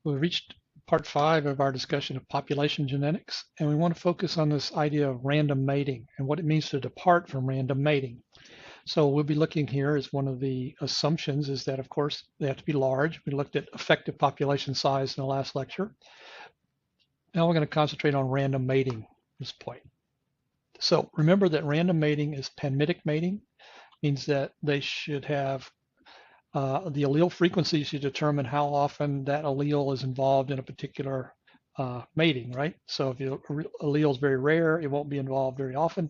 We've reached part 5 of our discussion of population genetics, and we want to focus on this idea of random mating and what it means to depart from random mating. So we'll be looking here as one of the assumptions is that, of course, they have to be large. We looked at effective population size in the last lecture. Now we're going to concentrate on random mating at this point. So remember that random mating is panmitic mating, means that they should have the allele frequency should determine how often that allele is involved in a particular mating, right? So if your allele is very rare, it won't be involved very often.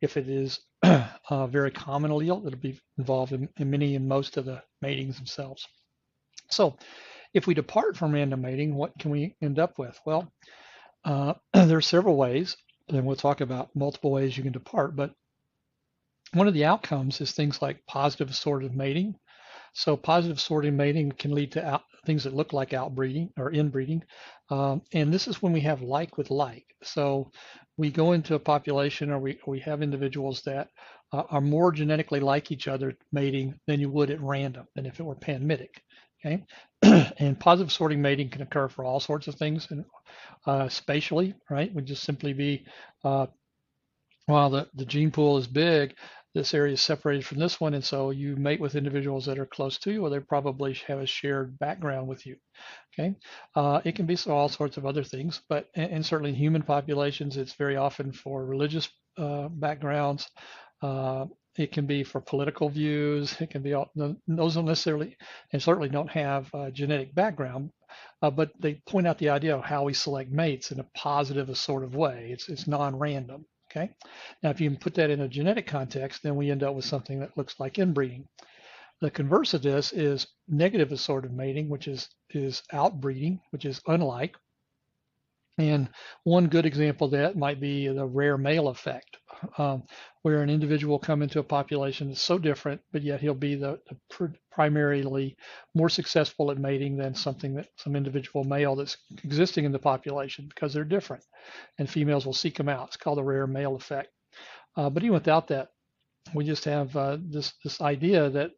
If it is a very common allele, it'll be involved in many and most of the matings themselves. So if we depart from random mating, what can we end up with? Well, there are several ways, and we'll talk about multiple ways you can depart, but one of the outcomes is things like positive assortative mating. So positive assortative mating can lead to things that look like outbreeding or inbreeding. And this is when we have like with like. So we go into a population or we have individuals that are more genetically like each other mating than you would at random than if it were panmitic. Okay. And positive sorting mating can occur for all sorts of things and spatially, right? Would just simply be while the gene pool is big, this area is separated from this one, and so you mate with individuals that are close to you, or they probably have a shared background with you. Okay, it can be all sorts of other things, but and certainly in human populations, it's very often for religious backgrounds. It can be for political views. It can be those don't necessarily, and certainly don't have a genetic background, but they point out the idea of how we select mates in a positive, sort of way. It's non-random. Okay. Now, if you can put that in a genetic context, then we end up with something that looks like inbreeding. The converse of this is negative assortative mating, which is outbreeding, which is unlike. And one good example of that might be the rare male effect, where an individual will come into a population that's so different, but yet he'll be the primarily more successful at mating than some individual male that's existing in the population because they're different, and females will seek them out. It's called the rare male effect. But even without that, we just have this idea that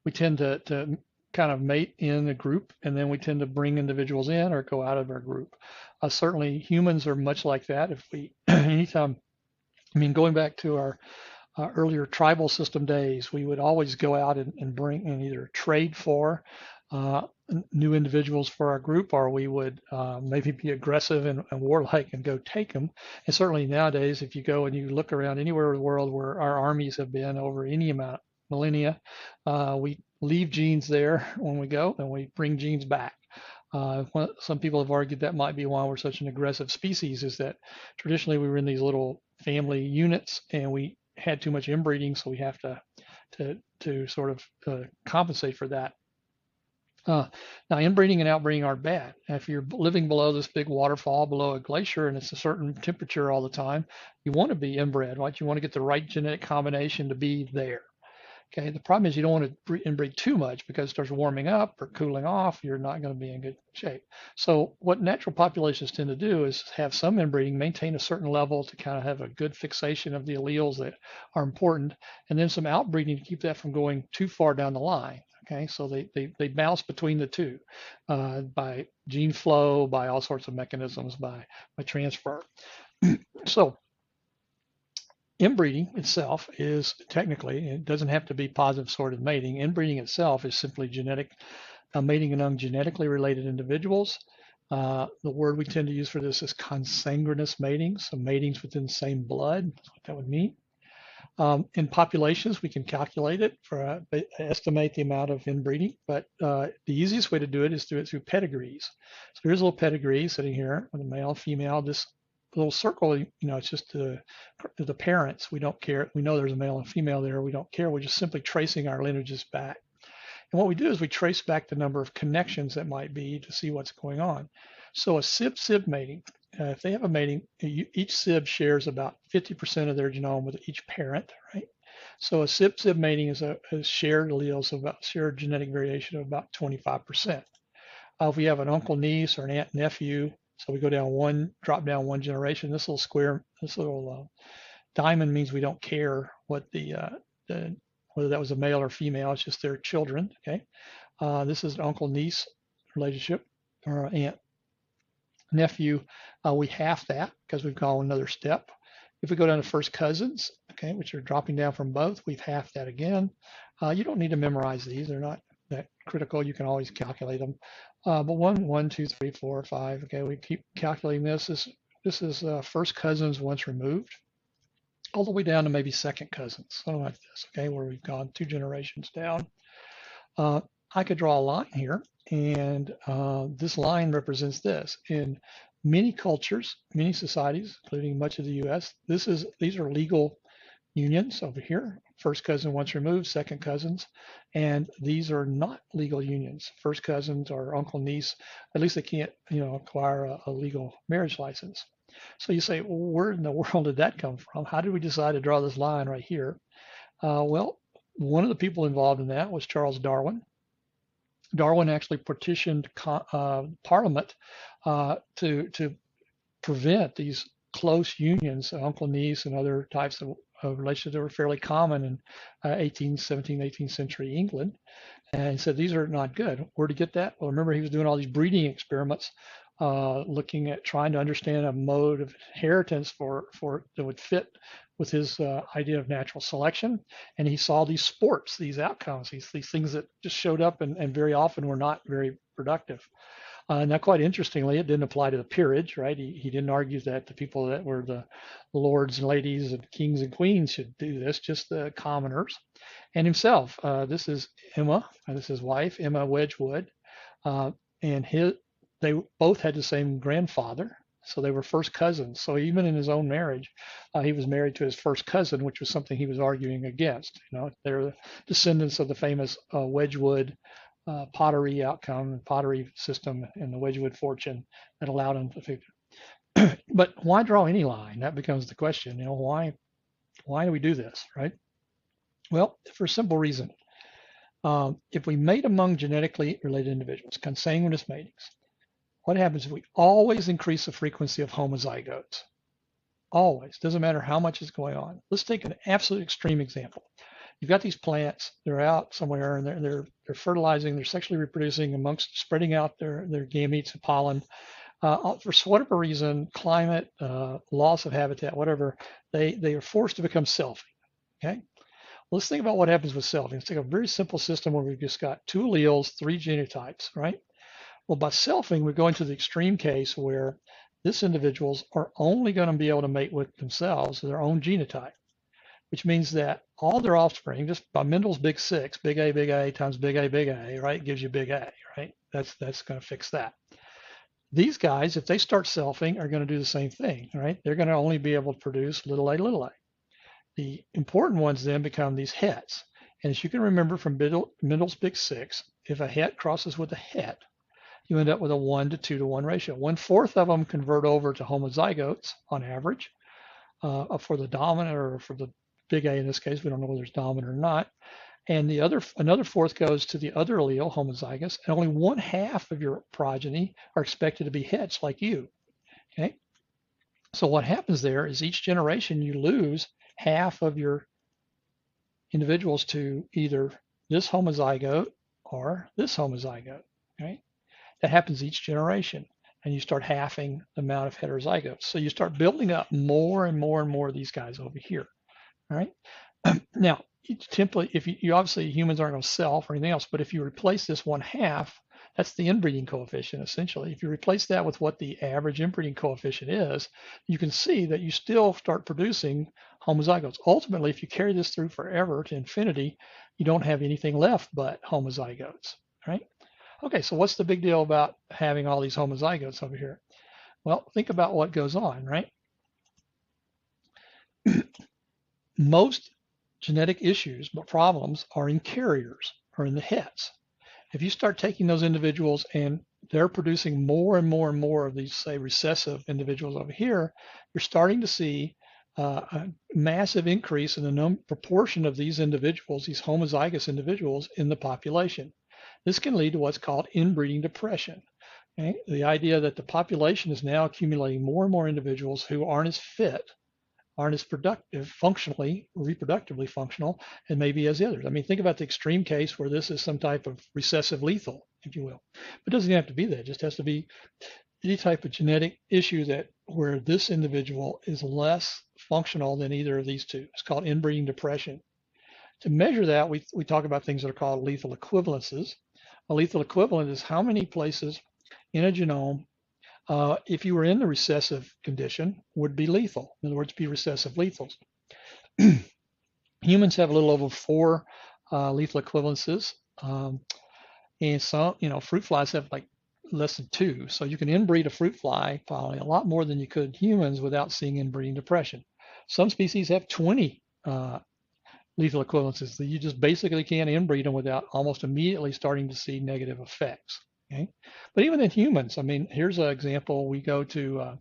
we tend to kind of mate in a group, and then we tend to bring individuals in or go out of our group. Certainly humans are much like that. If we, anytime, I mean, going back to our earlier tribal system days, we would always go out and bring and either trade for new individuals for our group, or we would maybe be aggressive and warlike and go take them. And certainly nowadays, if you go and you look around anywhere in the world where our armies have been over any amount of millennia, we leave genes there when we go and we bring genes back. Some people have argued that might be why we're such an aggressive species, is that traditionally we were in these little family units and we had too much inbreeding, so we have to sort of compensate for that. Now, inbreeding and outbreeding aren't bad. If you're living below this big waterfall, below a glacier, and it's a certain temperature all the time, you want to be inbred, right? You want to get the right genetic combination to be there. Okay, the problem is you don't want to inbreed too much because it starts warming up or cooling off. You're not going to be in good shape. So what natural populations tend to do is have some inbreeding, maintain a certain level to kind of have a good fixation of the alleles that are important, and then some outbreeding to keep that from going too far down the line. Okay, so they bounce between the two by gene flow, by all sorts of mechanisms, by transfer. So inbreeding itself is technically, it doesn't have to be positive sorted mating. Inbreeding itself is simply genetic mating among genetically related individuals. The word we tend to use for this is consanguineous mating, so matings within the same blood. That's what that would mean. In populations, we can calculate it for estimate the amount of inbreeding, but the easiest way to do it is through pedigrees. So here's a little pedigree sitting here with a male, female. This little circle, it's just the parents. We don't care. We know there's a male and female there. We don't care. We're just simply tracing our lineages back. And what we do is we trace back the number of connections that might be to see what's going on. So a sib-sib mating, if they have a mating, each sib shares about 50% of their genome with each parent, right? So a sib-sib mating is a shared alleles of about shared genetic variation of about 25%. If we have an uncle, niece, or an aunt, nephew, so we go down drop down one generation. This little square, this little diamond means we don't care what whether that was a male or female. It's just their children. Okay, this is an uncle-niece relationship or aunt, nephew, we half that because we've gone another step. If we go down to first cousins, okay, which are dropping down from both, we've halved that again. You don't need to memorize these; they're not that critical. You can always calculate them. But 1, 2, 3, 4, 5. Okay, we keep calculating this. This is first cousins once removed, all the way down to maybe second cousins, something like this. Okay, where we've gone 2 generations down. I could draw a line here, and this line represents this. In many cultures, many societies, including much of the U.S., these are legal unions over here. First cousin once removed, second cousins, and these are not legal unions. First cousins or uncle, niece, at least they can't, acquire a legal marriage license. So you say, well, where in the world did that come from? How did we decide to draw this line right here? Well, one of the people involved in that was Charles Darwin. Darwin actually petitioned Parliament to prevent these close unions, uncle, niece, and other types of relationships that were fairly common in 17th, 18th century England. And he said, these are not good. Where to get that? Well, remember, he was doing all these breeding experiments, looking at trying to understand a mode of inheritance that would fit with his idea of natural selection. And he saw these sports, these outcomes, these things that just showed up and very often were not very productive. Now, quite interestingly, it didn't apply to the peerage, right? He didn't argue that the people that were the lords and ladies and kings and queens should do this, just the commoners. And himself, this is Emma, this is his wife, Emma Wedgwood, and they both had the same grandfather, so they were first cousins. So even in his own marriage, he was married to his first cousin, which was something he was arguing against. They're the descendants of the famous Wedgwood pottery outcome, pottery system, and the Wedgwood fortune that allowed him to. But why draw any line? That becomes the question. Why do we do this, right? Well, for a simple reason. If we mate among genetically related individuals, consanguineous matings, what happens if we always increase the frequency of homozygotes? Always. Doesn't matter how much is going on. Let's take an absolute extreme example. You've got these plants, they're out somewhere and they're fertilizing, they're sexually reproducing amongst spreading out their gametes and pollen. For whatever reason, climate, loss of habitat, whatever, they are forced to become selfing. Okay? Let's think about what happens with selfing. Let's take a very simple system where we've just got 2 alleles, 3 genotypes, right? Well, by selfing, we're going to the extreme case where these individuals are only going to be able to mate with themselves, their own genotype, which means that all their offspring, just by Mendel's big 6, big A times big A, right, gives you big A, right? That's going to fix that. These guys, if they start selfing, are going to do the same thing, right? They're going to only be able to produce little a. The important ones then become these hets. And as you can remember from Mendel's big 6, if a het crosses with a het, you end up with a 1 to 2 to 1 ratio. 1/4 of them convert over to homozygotes on average for the dominant, or for the big A in this case. We don't know whether it's dominant or not. And another fourth goes to the other allele, homozygous, and only 1/2 of your progeny are expected to be hets like you. Okay. So what happens there is each generation you lose half of your individuals to either this homozygote or this homozygote. Okay. That happens each generation, and you start halving the amount of heterozygotes. So you start building up more and more and more of these guys over here. All right. Now, if you obviously humans aren't going to self or anything else, but if you replace this 1/2, that's the inbreeding coefficient essentially. If you replace that with what the average inbreeding coefficient is, you can see that you still start producing homozygotes. Ultimately, if you carry this through forever to infinity, you don't have anything left but homozygotes, right? Okay, so what's the big deal about having all these homozygotes over here? Well, think about what goes on, right? Most genetic issues, but problems, are in carriers or in the hets. If you start taking those individuals and they're producing more and more and more of these, say, recessive individuals over here, you're starting to see a massive increase in the proportion of these individuals, these homozygous individuals in the population. This can lead to what's called inbreeding depression. Okay? The idea that the population is now accumulating more and more individuals who aren't as fit, aren't as productive, functionally, reproductively functional, and maybe as the others. I mean, think about the extreme case where this is some type of recessive lethal. if you will. But it doesn't have to be that. It just has to be any type of genetic issue that where this individual is less functional than either of these two. It's called inbreeding depression. To measure that, we talk about things that are called lethal equivalences. A lethal equivalent is how many places in a genome, if you were in the recessive condition, would be lethal. In other words, be recessive lethals. Humans have a little over 4 lethal equivalences, and some, fruit flies have like less than 2. So you can inbreed a fruit fly probably a lot more than you could humans without seeing inbreeding depression. Some species have 20 lethal equivalences that you just basically can't inbreed them without almost immediately starting to see negative effects. Okay, but even in humans, I mean, here's an example. We go to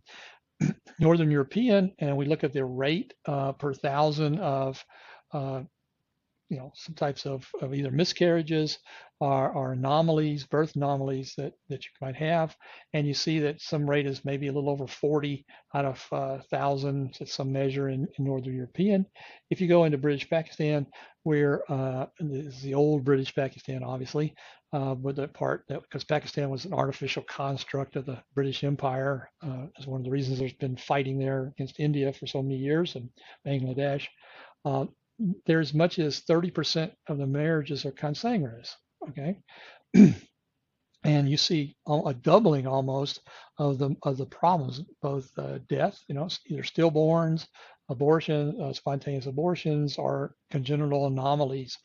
Northern European and we look at the rate per thousand of some types of either miscarriages or anomalies, birth anomalies that you might have, and you see that some rate is maybe a little over 40 out of 1,000 at some measure in Northern European. If you go into British Pakistan, where this is the old British Pakistan, obviously, but the part that because Pakistan was an artificial construct of the British Empire, is one of the reasons there's been fighting there against India for so many years and Bangladesh. There's as much as 30% of the marriages are consanguineous, okay? And you see a doubling almost of the problems, both death, either stillborns, abortion, spontaneous abortions, or congenital anomalies,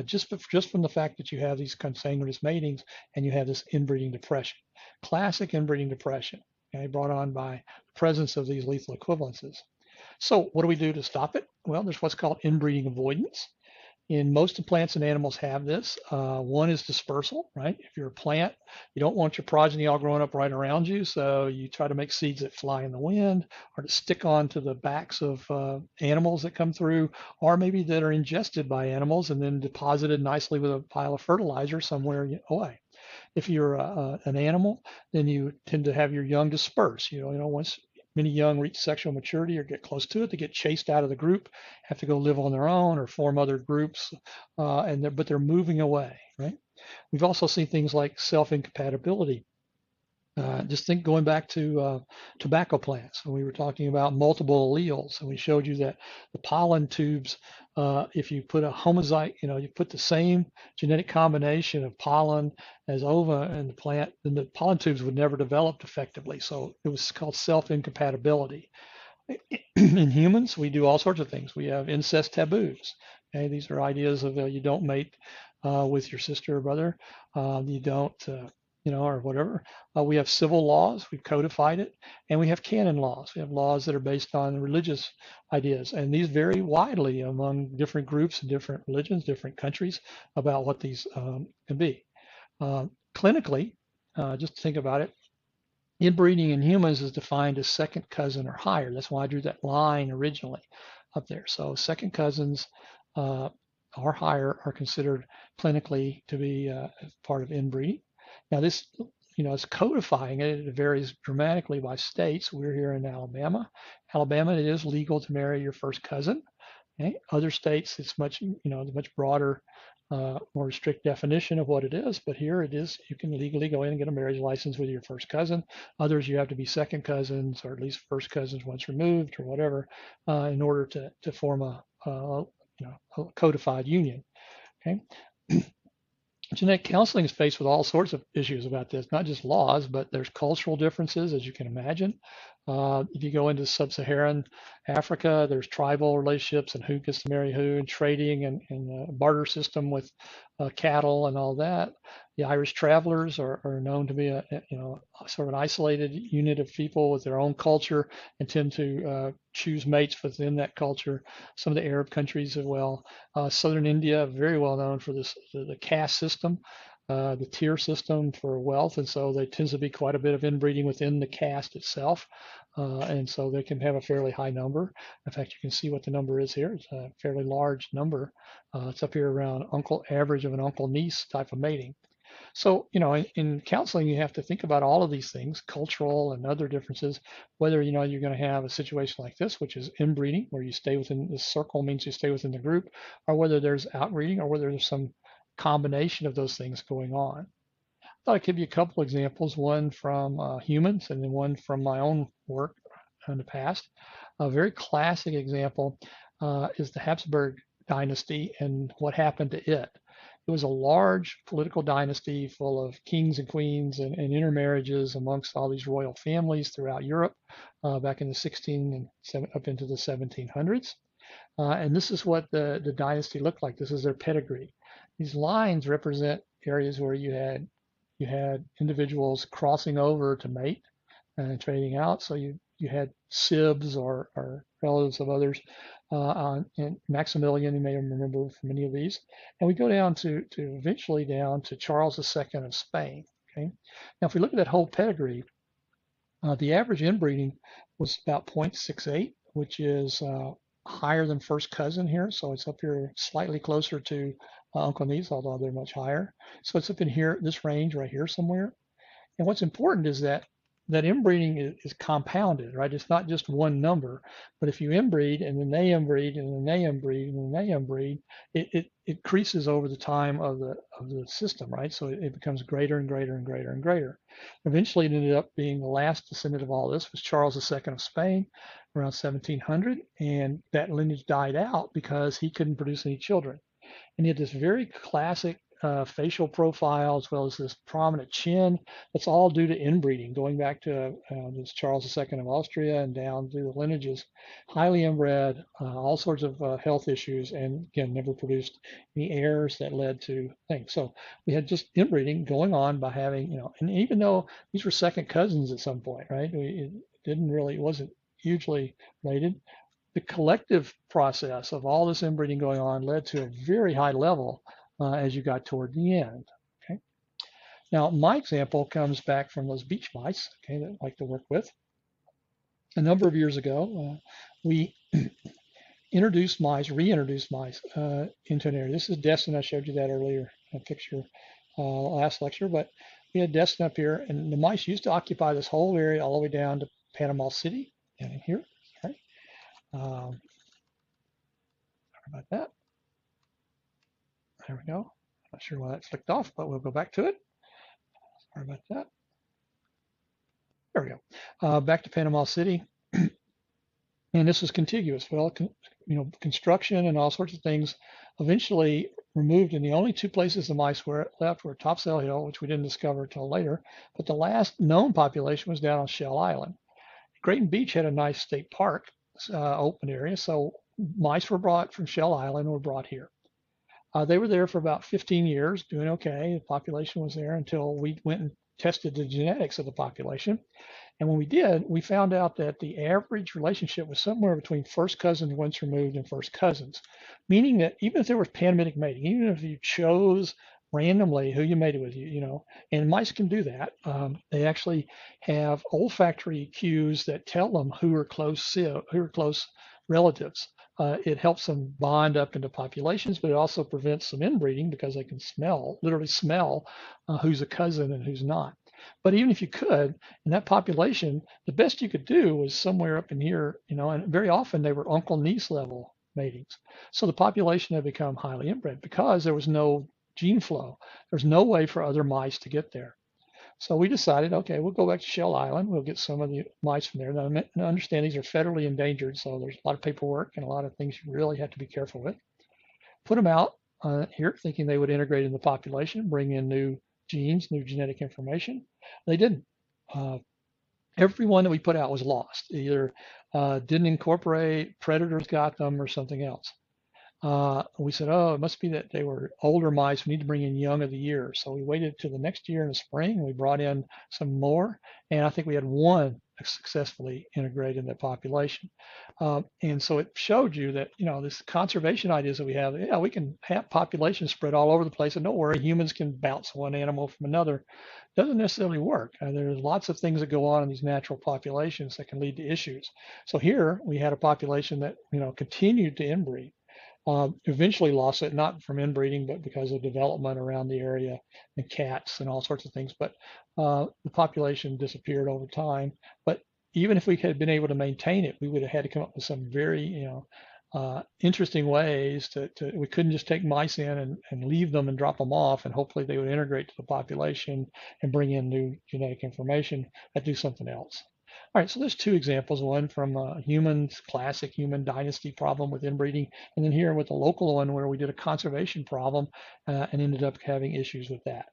just from the fact that you have these consanguineous matings and you have this inbreeding depression, classic inbreeding depression, okay, brought on by the presence of these lethal equivalences. So what do we do to stop it? Well, there's what's called inbreeding avoidance. In most of plants and animals have this. One is dispersal, right? If you're a plant, you don't want your progeny all growing up right around you, so you try to make seeds that fly in the wind or to stick onto the backs of animals that come through, or maybe that are ingested by animals and then deposited nicely with a pile of fertilizer somewhere away. If you're an animal, then you tend to have your young disperse. Once many young reach sexual maturity or get close to it, they get chased out of the group, have to go live on their own or form other groups, but they're moving away, right? We've also seen things like self-incompatibility. Just think going back to tobacco plants, when we were talking about multiple alleles, and we showed you that the pollen tubes, if you put a homozyte, you put the same genetic combination of pollen as ova in the plant, then the pollen tubes would never develop effectively. So it was called self-incompatibility. In humans, we do all sorts of things. We have incest taboos. Okay, these are ideas of you don't mate with your sister or brother. You don't or whatever. We have civil laws, we've codified it, and we have canon laws. We have laws that are based on religious ideas, and these vary widely among different groups and different religions, different countries about what these can be. Clinically, just to think about it, inbreeding in humans is defined as second cousin or higher. That's why I drew that line originally up there. So second cousins or higher are considered clinically to be part of inbreeding. Now this, is codifying it. It varies dramatically by states. We're here in Alabama. Alabama, it is legal to marry your first cousin. Okay? Other states, it's much broader, more strict definition of what it is. But here it is, you can legally go in and get a marriage license with your first cousin. Others, you have to be second cousins or at least first cousins once removed or whatever in order to form a codified union. Okay. Genetic counseling is faced with all sorts of issues about this, not just laws, but there's cultural differences, as you can imagine. If you go into sub-Saharan Africa, there's tribal relationships and who gets to marry who, and trading and the barter system with cattle and all that. The Irish travelers are known to be a sort of an isolated unit of people with their own culture and tend to choose mates within that culture. Some of the Arab countries as well. Southern India, very well known for this, the caste system, the tier system for wealth, and so there tends to be quite a bit of inbreeding within the caste itself, and so they can have a fairly high number. In fact, you can see what the number is here. It's a fairly large number. It's up here around average of an uncle-niece type of mating. So, in counseling, you have to think about all of these things, cultural and other differences, whether, you're going to have a situation like this, which is inbreeding, where you stay within the circle means you stay within the group, or whether there's outbreeding, or whether there's some combination of those things going on. thought I'd give you a couple examples, one from humans and then one from my own work in the past. A very classic example is the Habsburg Dynasty and what happened to it. It was a large political dynasty full of kings and queens and intermarriages amongst all these royal families throughout Europe back in the 16 and up into the 1700s. And this is what the dynasty looked like. This is their pedigree. These lines represent areas where you had individuals crossing over to mate and trading out. So you had sibs or relatives of others. And Maximilian, you may remember from many of these. And we go down to eventually down to Charles II of Spain. Okay. Now, if we look at that whole pedigree, the average inbreeding was about 0.68, which is higher than first cousin here. So it's up here slightly closer to uncle niece, although they're much higher. So it's up in here, this range right here somewhere. And what's important is that inbreeding is compounded, right? It's not just one number, but if you inbreed and then they inbreed and then they inbreed and then they inbreed, it increases over the time of the system, right? So it becomes greater and greater and greater and greater. Eventually, it ended up being the last descendant of all this was Charles II of Spain around 1700, and that lineage died out because he couldn't produce any children. And he had this very classic facial profile as well as this prominent chin. That's all due to inbreeding, going back to this Charles II of Austria and down through the lineages. Highly inbred, all sorts of health issues, and again, never produced any heirs that led to things. So we had just inbreeding going on by having, and even though these were second cousins at some point, right? It wasn't hugely related. The collective process of all this inbreeding going on led to a very high level as you got toward the end. Okay. Now, my example comes back from those beach mice, okay, that I like to work with. A number of years ago, we reintroduced mice into an area. This is Destin. I showed you that earlier, a picture last lecture, but we had Destin up here, and the mice used to occupy this whole area all the way down to Panama City, down in here. Okay. Sorry about that. There we go. Not sure why that flicked off, but we'll go back to it. Sorry about that. There we go. Back to Panama City. And this is contiguous. Well, construction and all sorts of things eventually removed, and the only two places the mice were left were Topsail Hill, which we didn't discover until later, but the last known population was down on Shell Island. Grayton Beach had a nice state park, open area, so mice were brought from Shell Island, were brought here. They were there for about 15 years, doing okay. The population was there until we went and tested the genetics of the population. And when we did, we found out that the average relationship was somewhere between first cousins once removed and first cousins, meaning that even if there was panamitic mating, even if you chose randomly who you mated with, and mice can do that. They actually have olfactory cues that tell them who are close relatives. It helps them bond up into populations, but it also prevents some inbreeding because they can literally smell who's a cousin and who's not. But even if you could, in that population, the best you could do was somewhere up in here, and very often they were uncle-niece level matings. So the population had become highly inbred because there was no gene flow. There's no way for other mice to get there. So we decided, okay, we'll go back to Shell Island. We'll get some of the mice from there. Now, I understand these are federally endangered, so there's a lot of paperwork and a lot of things you really have to be careful with. Put them out here, thinking they would integrate in the population, bring in new genes, new genetic information. They didn't. Every one that we put out was lost. Either didn't incorporate, predators got them, or something else. We said, oh, it must be that they were older mice. We need to bring in young of the year. So we waited till the next year in the spring. And we brought in some more, and I think we had one successfully integrate in the population. And so it showed you that, this conservation ideas that we have, we can have populations spread all over the place, and don't worry, humans can bounce one animal from another. Doesn't necessarily work. There's lots of things that go on in these natural populations that can lead to issues. So here we had a population that, continued to inbreed. Eventually lost it, not from inbreeding, but because of development around the area and cats and all sorts of things. But the population disappeared over time. But even if we had been able to maintain it, we would have had to come up with some very, interesting ways we couldn't just take mice in and leave them and drop them off and hopefully they would integrate to the population and bring in new genetic information. That do something else. All right, so there's two examples, one from a classic human dynasty problem with inbreeding, and then here with a local one where we did a conservation problem and ended up having issues with that.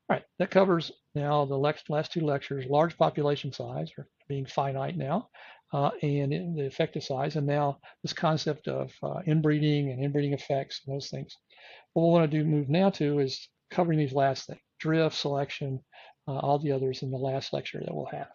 All right, that covers now the last two lectures, large population size, or being finite now, and the effective size, and now this concept of inbreeding and inbreeding effects and those things. What we want to move now to is covering these last things, drift, selection, all the others in the last lecture that we'll have.